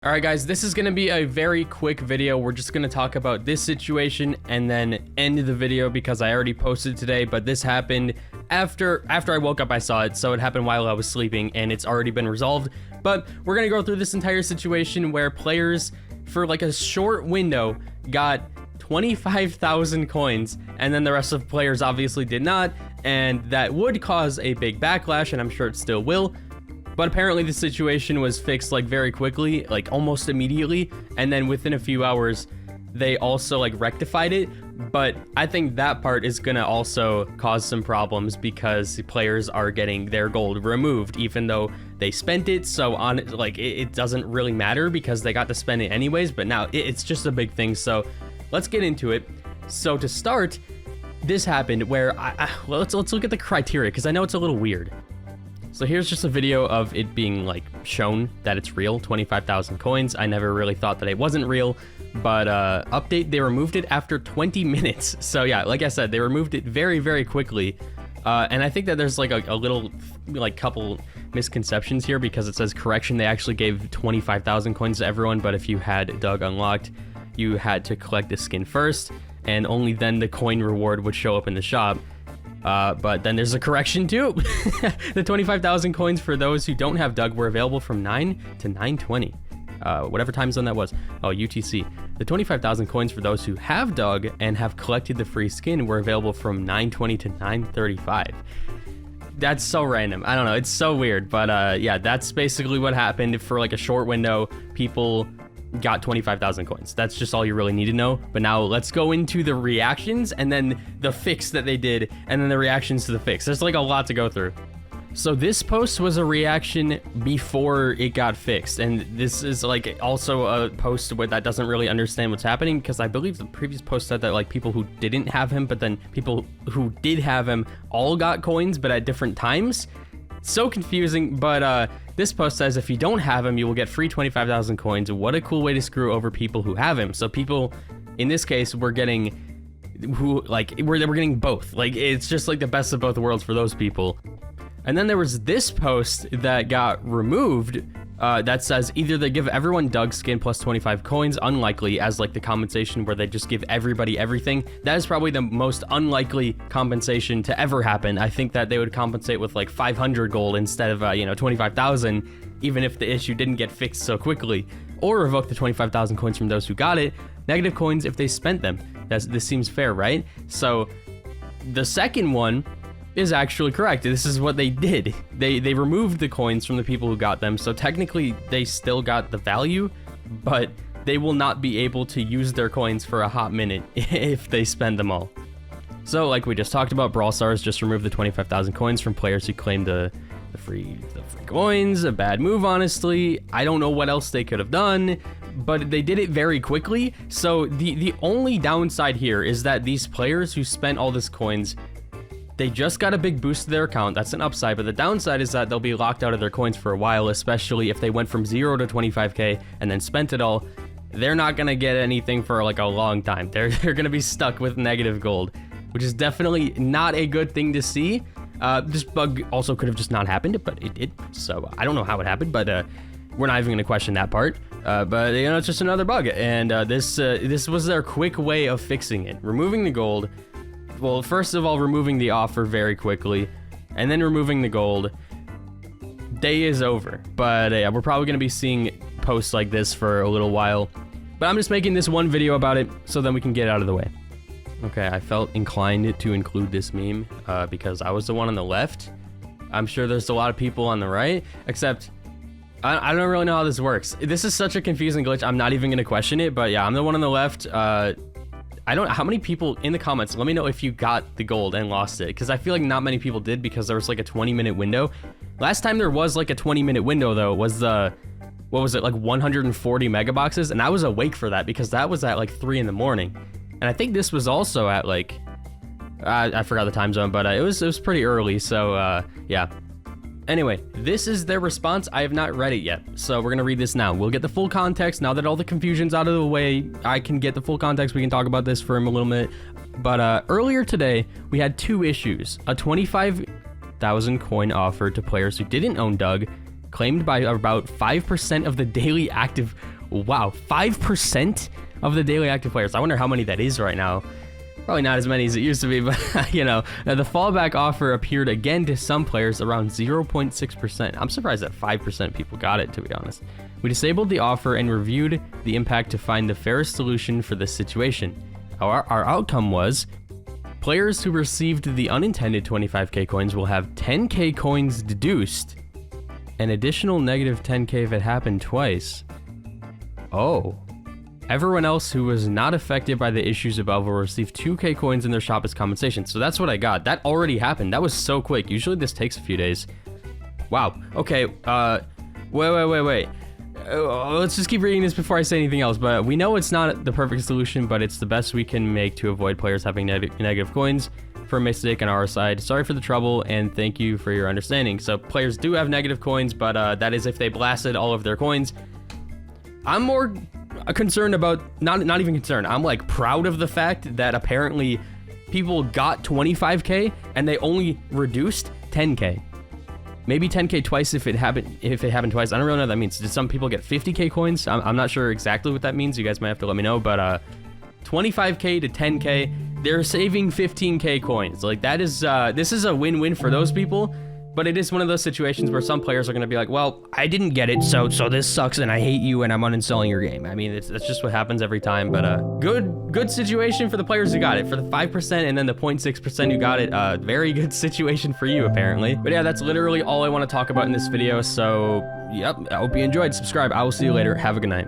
All right, guys, this is going to be a very quick video. We're just going to talk about this situation and then end the video because I already posted today, but this happened after I woke up. I saw it, so it happened while I was sleeping and it's already been resolved. But we're going to go through this entire situation where players for like a short window got 25,000 coins, and then the rest of players obviously did not, and that would cause a big backlash, and I'm sure it still will. But apparently the situation was fixed like very quickly, like almost immediately, and then within a few hours they also like rectified it. But I think that part is gonna also cause some problems because the players are getting their gold removed even though they spent it. So on like it doesn't really matter because they got to spend it anyways, but now it's just a big thing. So let's get into it. So to start, this happened where well, let's look at the criteria because I know it's a little weird. So here's just a video of it being like shown that it's real, 25,000 coins. I never really thought that it wasn't real, but update, they removed it after 20 minutes. So yeah, like I said, they removed it very, very quickly. And I think that there's like a little like couple misconceptions here because it says correction, they actually gave 25,000 coins to everyone, but if you had Doug unlocked, you had to collect the skin first, and only then the coin reward would show up in the shop. But then there's a correction too. The 25,000 coins for those who don't have Doug were available from 9 to 9:20. Whatever time zone that was. Oh, UTC. The 25,000 coins for those who have Doug and have collected the free skin were available from 9:20 to 9:35. That's so random. I don't know. It's so weird. But yeah, that's basically what happened for like a short window. People got 25,000 coins. That's just all you really need to know. But now let's go into the reactions and then the fix that they did and then the reactions to the fix. There's like a lot to go through. So this post was a reaction before it got fixed, and this is like also a post where that doesn't really understand what's happening because I believe the previous post said that like people who didn't have him, but then people who did have him all got coins but at different times. So confusing. But this post says if you don't have him, you will get free 25,000 coins. What a cool way to screw over people who have him. So people in this case were getting we're getting both. Like it's just like the best of both worlds for those people. And then there was this post that got removed that says either they give everyone Doug skin plus 25 coins, unlikely, as like the compensation where they just give everybody everything. That is probably the most unlikely compensation to ever happen. I think that they would compensate with like 500 gold instead of 25,000, even if the issue didn't get fixed so quickly, or revoke the 25,000 coins from those who got it. Negative coins if they spent them. This seems fair, right? So the second one is actually correct. This is what they did. They removed the coins from the people who got them, so technically they still got the value, but they will not be able to use their coins for a hot minute if they spend them all. So like we just talked about, Brawl Stars just removed the 25,000 coins from players who claimed the free coins. A bad move, honestly. I don't know what else they could have done, but they did it very quickly. So the only downside here is that these players who spent all these coins, they just got a big boost to their account. That's an upside, but the downside is that they'll be locked out of their coins for a while, especially if they went from 0 to 25k and then spent it all. They're not gonna get anything for like a long time. They're gonna be stuck with negative gold, which is definitely not a good thing to see. This bug also could have just not happened, but it did. So I don't know how it happened, but we're not even gonna question that part. But it's just another bug, and this was their quick way of fixing it, removing the gold. Well, first of all, removing the offer very quickly, and then removing the gold. Day is over, but yeah, we're probably going to be seeing posts like this for a little while. But I'm just making this one video about it, so then we can get it out of the way. Okay, I felt inclined to include this meme, because I was the one on the left. I'm sure there's a lot of people on the right, except I don't really know how this works. This is such a confusing glitch, I'm not even going to question it, but yeah, I'm the one on the left. I don't know how many people in the comments, let me know if you got the gold and lost it, because I feel like not many people did because there was like a 20-minute window. Last time there was like a 20-minute window though was the, what was it, like 140 megaboxes, and I was awake for that because that was at like 3 in the morning. And I think this was also at like, I forgot the time zone, but it was pretty early, so yeah. Anyway, this is their response. I have not read it yet, so we're gonna read this now. We'll get the full context. Now that all the confusion's out of the way, I can get the full context. We can talk about this for a little bit. But earlier today, we had two issues. A 25,000 coin offer to players who didn't own Doug, claimed by about 5% of the daily active. Wow, 5% of the daily active players. I wonder how many that is right now. Probably not as many as it used to be, but you know, the fallback offer appeared again to some players around 0.6%. I'm surprised that 5% people got it, to be honest. We disabled the offer and reviewed the impact to find the fairest solution for this situation. Our outcome was players who received the unintended 25k coins will have 10k coins deduced, an additional negative 10k if it happened twice. Oh. Everyone else who was not affected by the issues above will receive 2k coins in their shop as compensation. So that's what I got. That already happened. That was so quick. Usually this takes a few days. Wow. Okay. Wait. Let's just keep reading this before I say anything else. But we know it's not the perfect solution, but it's the best we can make to avoid players having negative coins for a mistake on our side. Sorry for the trouble, and thank you for your understanding. So players do have negative coins, but that is if they blasted all of their coins. I'm more concerned about, not even concerned, I'm like proud of the fact that apparently people got 25k and they only reduced 10k. Maybe 10k twice if it happened twice. I don't really know what that means. Did some people get 50k coins? I'm not sure exactly what that means. You guys might have to let me know, but 25k to 10k, they're saving 15k coins. Like that is this is a win-win for those people. But it is one of those situations where some players are going to be like, well, I didn't get it, so this sucks, and I hate you, and I'm uninstalling your game. I mean, that's just what happens every time. But good situation for the players who got it. For the 5% and then the 0.6% who got it, very good situation for you, apparently. But yeah, that's literally all I want to talk about in this video. So, yep, I hope you enjoyed. Subscribe. I will see you later. Have a good night.